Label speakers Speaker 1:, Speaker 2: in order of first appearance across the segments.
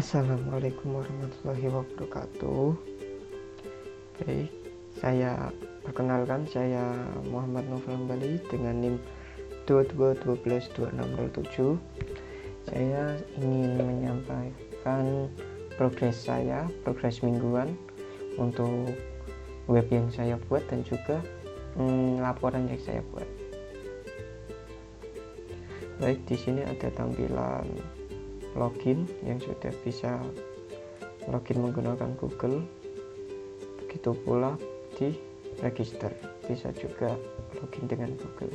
Speaker 1: Assalamualaikum warahmatullahi wabarakatuh. Baik, saya perkenalkan, saya Muhammad Novel Bali dengan NIM 22122607. Saya ingin menyampaikan progres mingguan untuk web yang saya buat dan juga laporan yang saya buat. Baik, di sini ada tampilan login yang sudah bisa login menggunakan Google. Begitu pula di register, bisa juga login dengan Google.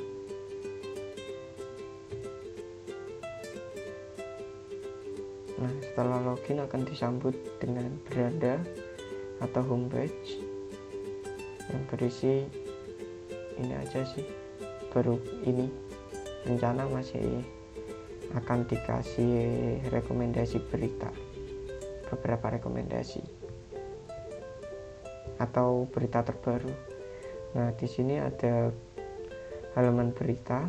Speaker 1: Nah, setelah login akan disambut dengan beranda atau homepage yang berisi ini aja sih. Baru ini rencana masih akan dikasih rekomendasi berita, beberapa rekomendasi atau berita terbaru. Nah, di sini ada halaman berita,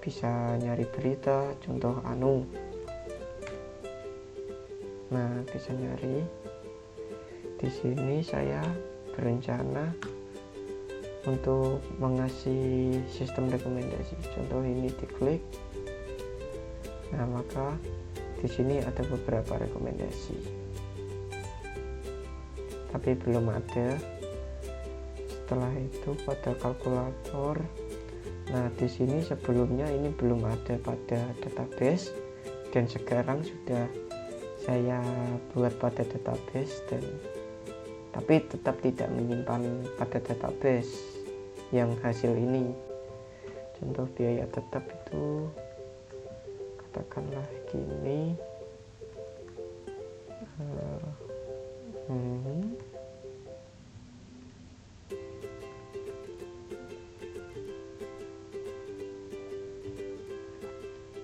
Speaker 1: bisa nyari berita, contoh Nah, bisa nyari. Di sini saya berencana untuk mengasih sistem rekomendasi. Contoh ini diklik. Nah, maka di sini ada beberapa rekomendasi. Tapi belum ada. Setelah itu pada kalkulator. Nah, di sini sebelumnya ini belum ada pada database dan sekarang sudah saya buat pada database tapi tetap tidak menyimpan pada database yang hasil ini. Contoh biaya tetap itu katakanlah gini,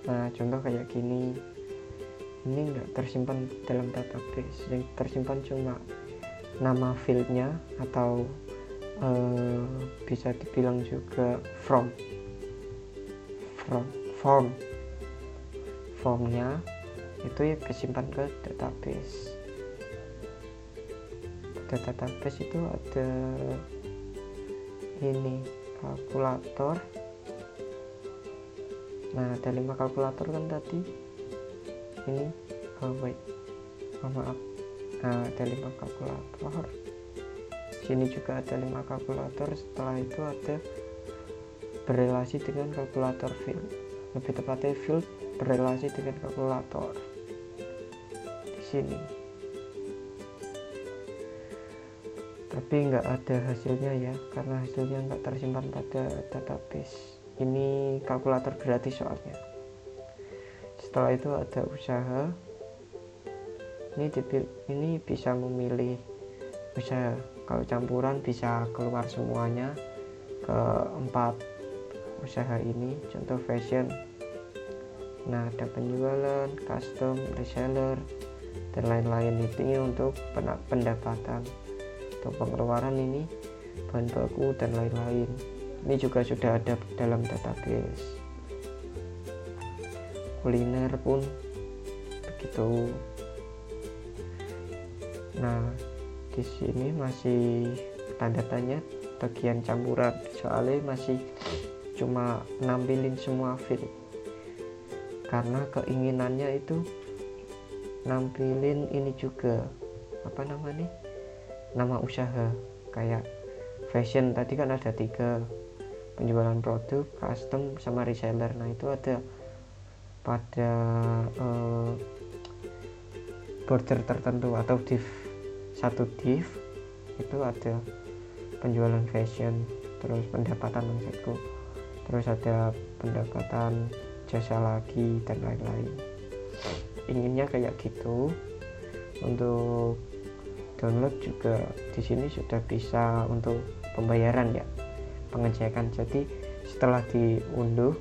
Speaker 1: nah contoh kayak gini, ini enggak tersimpan dalam database, yang tersimpan cuma nama fieldnya atau bisa dibilang juga formnya itu ya kesimpan ke database. Pada database itu ada ini kalkulator. Nah, ada 5 kalkulator kan tadi. Ini maaf. Nah, ada 5 kalkulator. Sini juga ada 5 kalkulator. Setelah itu ada berelasi dengan kalkulator field. Lebih tepatnya field berelasi dengan kalkulator di sini. Tapi nggak ada hasilnya ya, karena hasilnya nggak tersimpan pada database. Ini kalkulator gratis soalnya. Setelah itu ada usaha. Ini bisa memilih usaha. Kalau campuran bisa keluar semuanya ke 4 usaha ini. Contoh fashion. Nah, ada penjualan, custom, reseller, dan lain-lain. Ini untuk pendapatan. Untuk pengeluaran ini bahan baku dan lain-lain. Ini juga sudah ada dalam database. Kuliner pun begitu. Nah, di sini masih tanda tanya bagian campuran, soalnya masih cuma nampilin semua file, karena keinginannya itu nampilin ini juga nama usaha. Kayak fashion tadi kan ada 3, penjualan produk, custom, sama reseller. Nah, itu ada pada border tertentu atau satu div itu ada penjualan fashion, terus pendapatan maksudku, terus ada pendapatan jasa lagi dan lain-lain. Inginnya kayak gitu. Untuk download juga di sini sudah bisa untuk pembayaran ya, pengecekan. Jadi setelah diunduh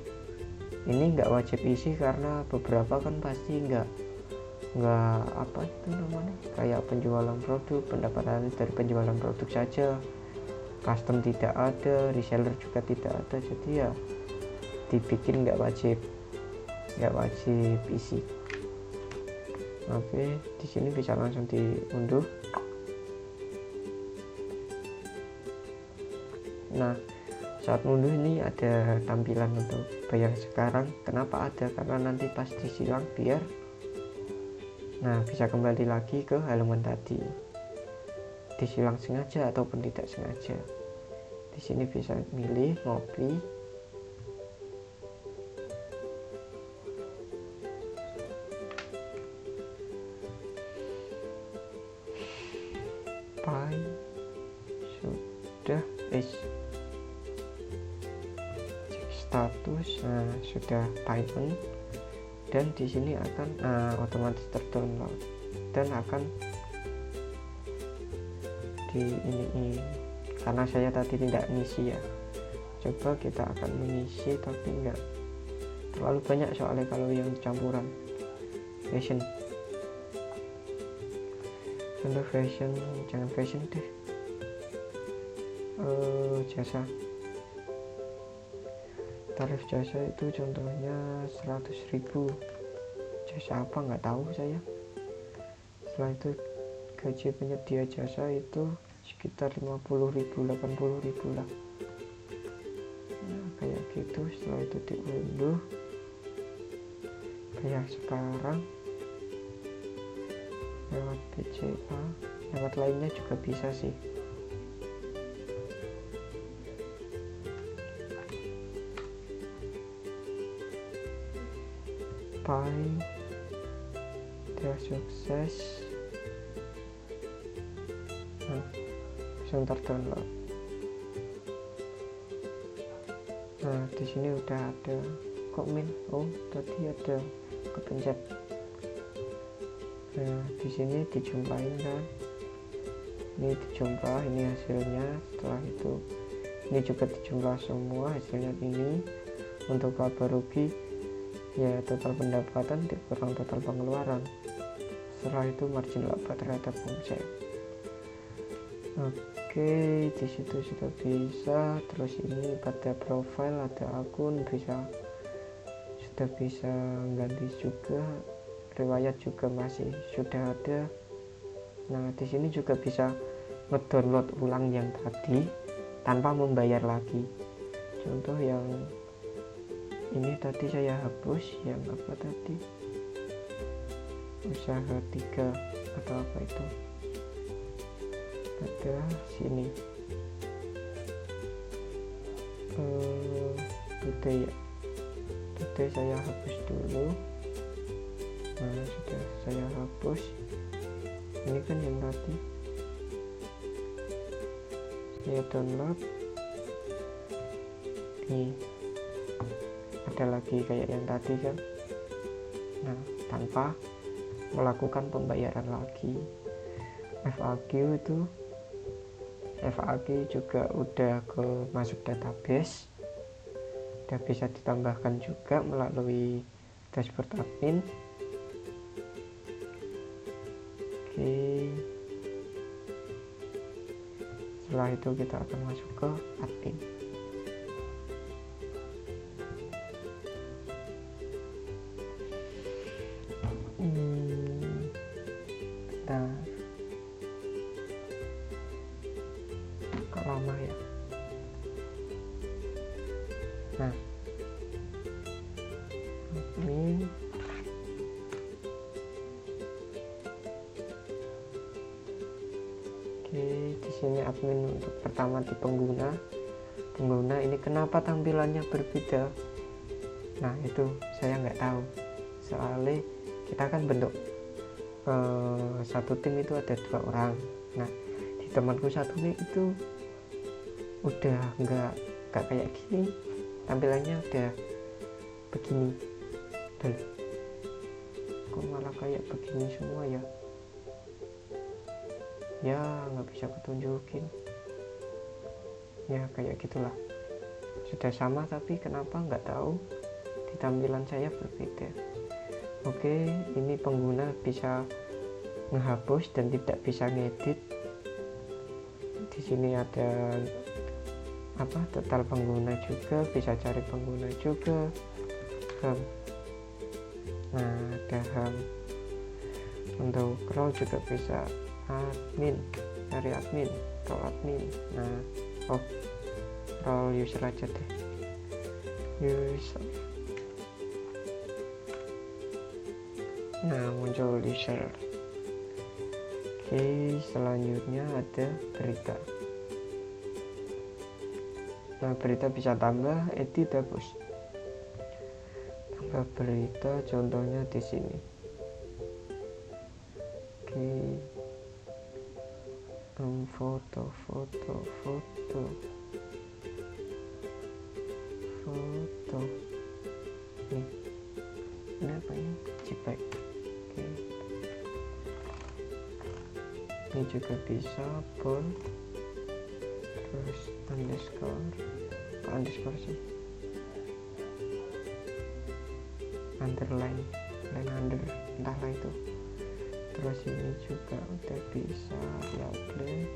Speaker 1: ini nggak wajib isi, karena beberapa kan pasti nggak kayak penjualan produk, pendapatan dari penjualan produk saja, custom tidak ada, reseller juga tidak ada. Jadi ya dibikin nggak wajib isi. Oke, di sini bisa langsung diunduh. Nah, saat unduh ini ada tampilan untuk bayar sekarang. Kenapa ada? Karena nanti pas disilang biar bisa kembali lagi ke halaman tadi, disilang sengaja ataupun tidak sengaja. Di sini bisa milih ngopi, pay sudah cek status. Sudah payment, dan di sini akan otomatis terdownload dan akan di ini karena saya tadi tidak ngisi ya. Coba kita akan mengisi tapi enggak terlalu banyak soalnya kalau yang campuran. Fashion, contoh fashion, jangan fashion deh. Jasa, tarif jasa itu contohnya 100.000. Jasa apa nggak tahu saya. Setelah itu gaji penyedia jasa itu sekitar 50.000, 80.000 lah. Kayak gitu. Setelah itu diunduh, bayar sekarang lewat BCA, lewat lainnya juga bisa sih. Pay, dia sukses. Langsung terdownload. Di sini udah ada komen. Tadi ada kepencet. Di sini dijumlahin kan. Ini dijumlah, ini hasilnya. Setelah itu ini juga dijumlah semua hasilnya ini. Untuk laba rugi ya total pendapatan dikurang total pengeluaran. Setelah itu margin laba terhadap omset. Oke, di situ sudah bisa. Terus ini pada profile ada akun, sudah bisa ganti juga, riwayat juga masih sudah ada. Nah, di sini juga bisa ngedownload ulang yang tadi tanpa membayar lagi. Contoh yang ini tadi saya hapus, yang apa tadi, usaha 3 atau apa itu, ada sini today ya, today saya hapus dulu. Sudah saya hapus. Ini kan yang tadi saya download. Nih ada lagi kayak yang tadi kan. Tanpa melakukan pembayaran lagi. FAQ juga udah masuk database, udah bisa ditambahkan juga melalui dashboard admin. Oke, setelah itu kita akan masuk ke admin. Lama ya. Admin. Oke, di sini admin untuk pertama di pengguna. Pengguna ini kenapa tampilannya berbeda? Itu saya nggak tahu. Soalnya kita kan bentuk satu tim itu ada 2 orang. Di temanku satu itu udah nggak kayak gini, tampilannya udah begini. Kok malah kayak begini semua ya? Ya nggak bisa kutunjukin. Ya kayak gitulah. Sudah sama tapi kenapa nggak tahu di tampilan saya berbeda. Oke, ini pengguna bisa menghapus dan tidak bisa ngedit. Di sini ada total pengguna juga, bisa cari pengguna juga. Ada Untuk role juga bisa admin, dari admin, role admin. Nah, role user aja deh, user. Nah, muncul user. Oke, selanjutnya ada berita. Nah, berita bisa tambah, edit, hapus. Tambah berita, contohnya di sini. Oke, foto. Ini apa ini? JPEG. Oke. Ini juga bisa bold, terus underscore sih, underline, under, entahlah itu. Terus ini juga udah bisa diupload,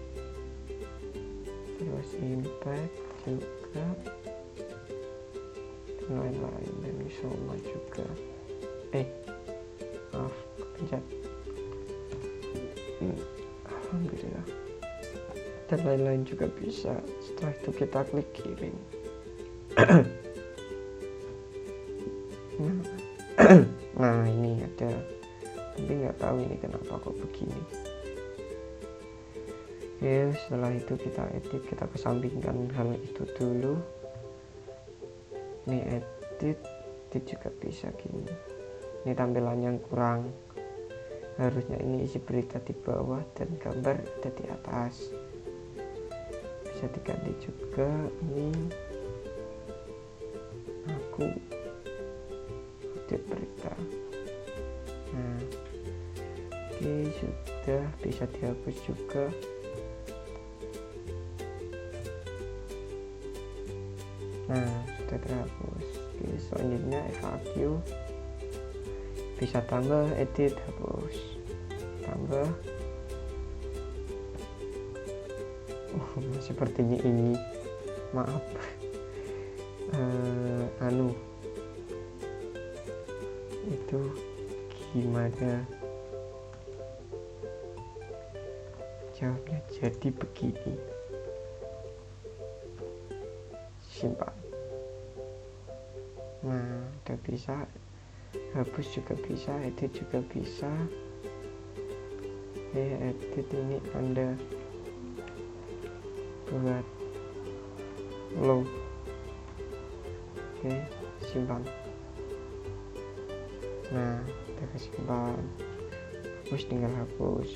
Speaker 1: terus impact juga, dan lain-lain, dan sama juga. Maaf, kepencet. Alhamdulillah. Dan lain-lain juga bisa. Setelah itu kita klik kirim. Nah, ini ada, tapi nggak tahu ini kenapa kok begini. Oke, setelah itu kita edit, kita kesampingkan hal itu dulu. Ini edit juga bisa gini. Ini tampilan yang kurang, harusnya ini isi berita di bawah dan gambar ada di atas. Bisa diganti juga, ini aku update berita. Nah, oke, sudah bisa dihapus juga. Nah, sudah terhapus. Oke, selanjutnya FAQ. Bisa tambah, edit, hapus, tambah. Sepertinya ini, maaf, itu gimana jawabnya? Jadi begini, simpan. Nah, udah bisa. Hapus juga bisa, edit juga bisa. Edit ini Anda buat low. Oke, simpan. Nah, kita simpan. Hapus, tinggal hapus.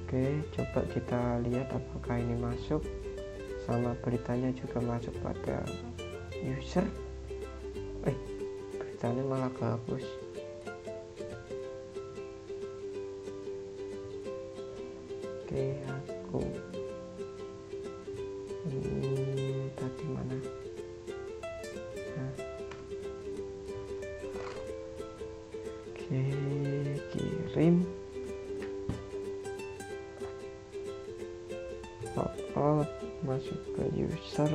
Speaker 1: Oke, coba kita lihat apakah ini masuk, sama beritanya juga masuk pada user. Beritanya malah kehapus. Oke, aku tadi mana? Oke, kirim. Upload, masuk ke user.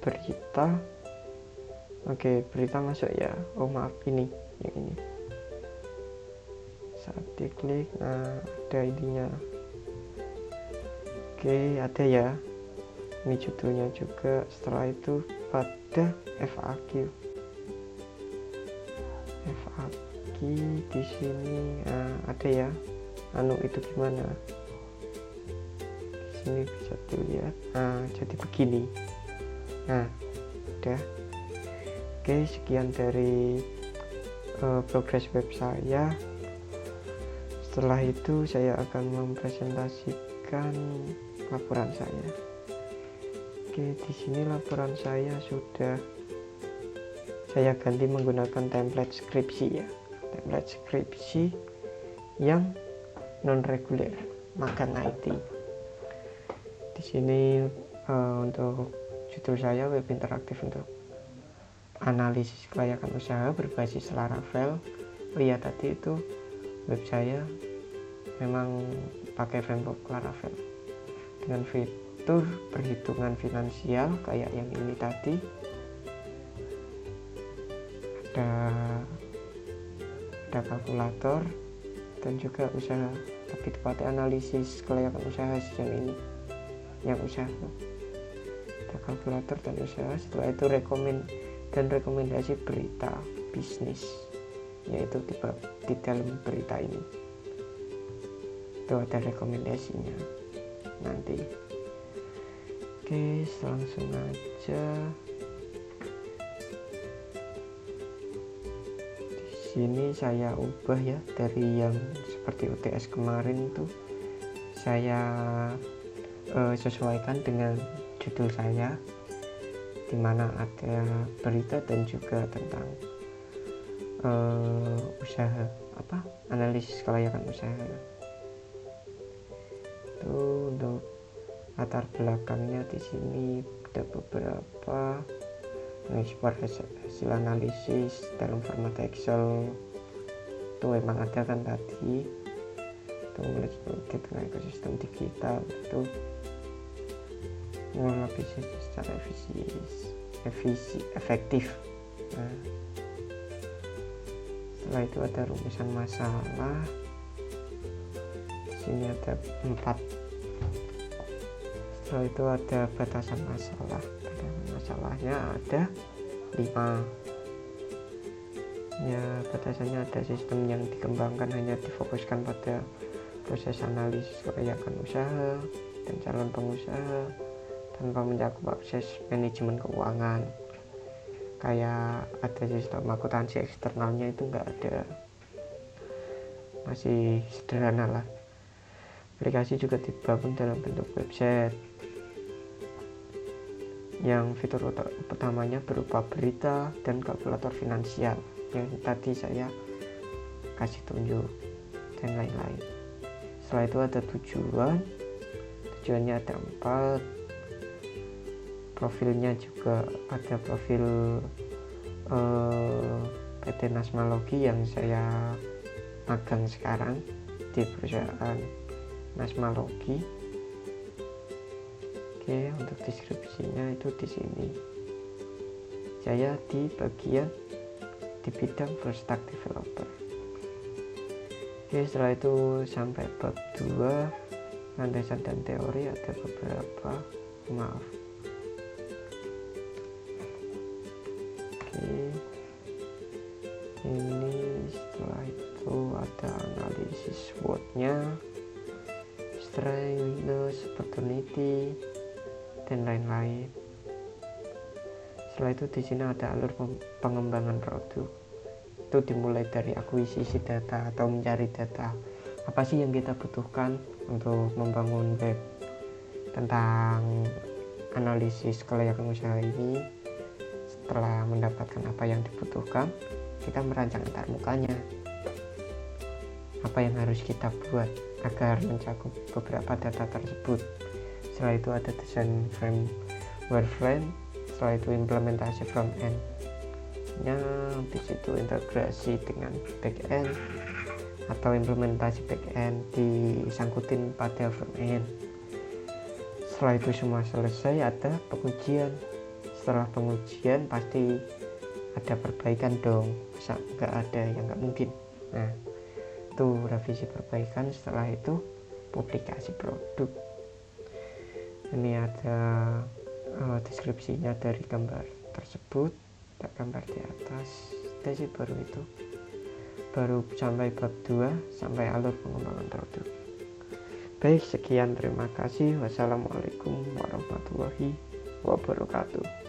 Speaker 1: Berita. Oke, berita masuk ya. Oh maaf, ini yang ini. Saat diklik, nah ada ininya. Oke, ada ya. Ini judulnya juga. Setelah itu pada FAQ. FAQ di sini ada ya. Itu gimana? Di sini bisa dilihat. Jadi begini. Nah, udah. Oke, sekian dari progres web saya. Setelah itu saya akan mempresentasikan laporan saya. Oke, di sini laporan saya sudah saya ganti menggunakan template skripsi ya. Template skripsi yang non reguler, magang IT. Di sini untuk judul saya web interaktif untuk analisis kelayakan usaha berbasis Laravel. Oh iya, tadi itu web saya memang pakai framework Laravel dengan struktur perhitungan finansial kayak yang ini tadi, ada kalkulator, dan juga usaha, tapi tepatnya analisis kelayakan usaha yang ini, yang usaha. Ada kalkulator dan usaha. Setelah itu rekomendasi berita bisnis, yaitu di dalam berita ini itu ada rekomendasinya nanti. Oke, langsung aja. Di sini saya ubah ya, dari yang seperti UTS kemarin tuh saya sesuaikan dengan judul saya, dimana ada berita dan juga tentang usaha, analisis kelayakan usaha. Itu untuk latar belakangnya di sini ada beberapa mengekspor hasil analisis dalam format Excel. Itu memang ada kan tadi, itu memiliki tengah ekosistem digital, itu mengelola bisnis secara efektif. Nah, setelah itu ada rumusan masalah. Di sini ada 4. Setelah itu ada batasan masalah. Batasan masalahnya ada 5. Ya, batasannya ada sistem yang dikembangkan hanya difokuskan pada proses analisis kelayakan usaha dan calon pengusaha tanpa mencakup akses manajemen keuangan. Kayak ada sistem akuntansi eksternalnya itu enggak ada, masih sederhana lah. Aplikasi juga dibangun dalam bentuk website yang fitur utamanya berupa berita dan kalkulator finansial yang tadi saya kasih tunjuk dan lain-lain. Setelah itu ada tujuannya ada 4. Profilnya juga ada profil PT Nasmalogi yang saya magang sekarang di perusahaan Nasmalogi. Oke, untuk deskripsinya itu di sini. Saya di bidang full stack developer. Oke, setelah itu sampai bab 2 landasan dan teori, ada beberapa, ini. Setelah itu ada analisis SWOT-nya, strength, opportunity, dan lain-lain. Setelah itu di sini ada alur pengembangan produk. Itu dimulai dari akuisisi data atau mencari data. Apa sih yang kita butuhkan untuk membangun web, tentang analisis kelayakan usaha ini. Setelah mendapatkan apa yang dibutuhkan, kita merancang antarmukanya. Apa yang harus kita buat agar mencakup beberapa data tersebut. Setelah itu ada desain wireframe. Setelah itu implementasi front end. Di situ integrasi dengan back end atau implementasi back end disangkutin pada front end. Setelah itu semua selesai, ada pengujian. Setelah pengujian pasti ada perbaikan dong, masa nggak ada, yang nggak mungkin. Nah, itu revisi perbaikan. Setelah itu publikasi produk. Ini ada deskripsinya dari gambar tersebut, tak gambar di atas. Itu baru sampai bab 2, sampai alur pengembangan produk. Baik, sekian, terima kasih. Wassalamualaikum warahmatullahi wabarakatuh.